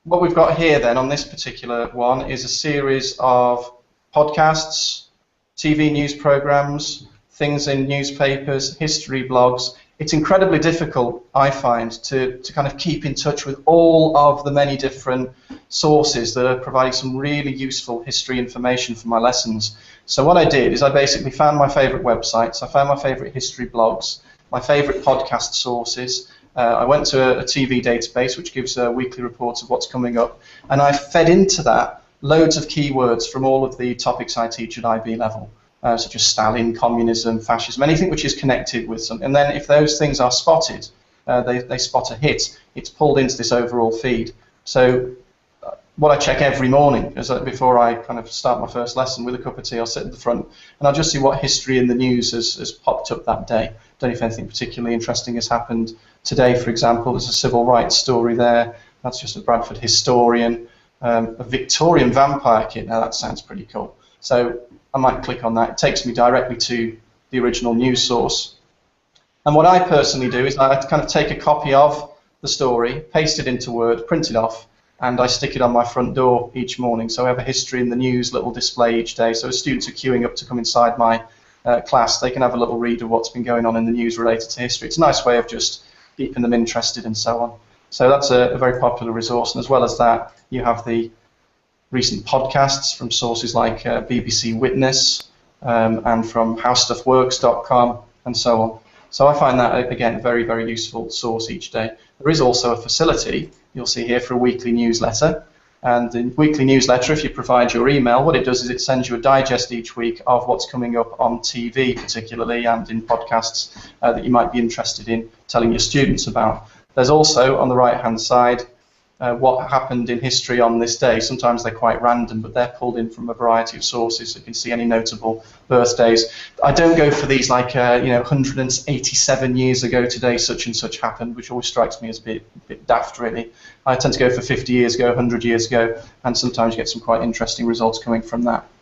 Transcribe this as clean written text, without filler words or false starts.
what we've got here then on this particular one is a series of podcasts, TV news programs, things in newspapers, history blogs. It's incredibly difficult, I find, to kind of keep in touch with all of the many different sources that are providing some really useful history information for my lessons. So what I did is I basically found my favourite websites, I found my favourite history blogs, my favourite podcast sources. I went to a TV database which gives weekly reports of what's coming up, and I fed into that loads of keywords from all of the topics I teach at IB level, such as Stalin, communism, fascism, anything which is connected with something. And then if those things are spotted, they spot a hit, it's pulled into this overall feed. So what I check every morning is that before I kind of start my first lesson with a cup of tea, I'll sit at the front and I'll just see what history in the news has popped up that day. Don't know if anything particularly interesting has happened today. For example, there's a civil rights story there. That's just a Bradford historian. A Victorian vampire kit. Now that sounds pretty cool. So I might click on that. It takes me directly to the original news source. And what I personally do is I kind of take a copy of the story, paste it into Word, print it off, and I stick it on my front door each morning. So I have a history in the news little display each day. So as students are queuing up to come inside my class, they can have a little read of what's been going on in the news related to history. It's a nice way of just keeping them interested and so on. So that's a very popular resource. And as well as that, you have the recent podcasts from sources like BBC Witness and from howstuffworks.com and so on. So I find that, again, a very, very useful source each day. There is also a facility, you'll see here, for a weekly newsletter. And the weekly newsletter, if you provide your email, what it does is it sends you a digest each week of what's coming up on TV particularly and in podcasts that you might be interested in telling your students about. There's also, on the right-hand side, what happened in history on this day. Sometimes they're quite random, but they're pulled in from a variety of sources, so you can see any notable birthdays. I don't go for these like, 187 years ago today such and such happened, which always strikes me as a bit daft, really. I tend to go for 50 years ago, 100 years ago, and sometimes you get some quite interesting results coming from that.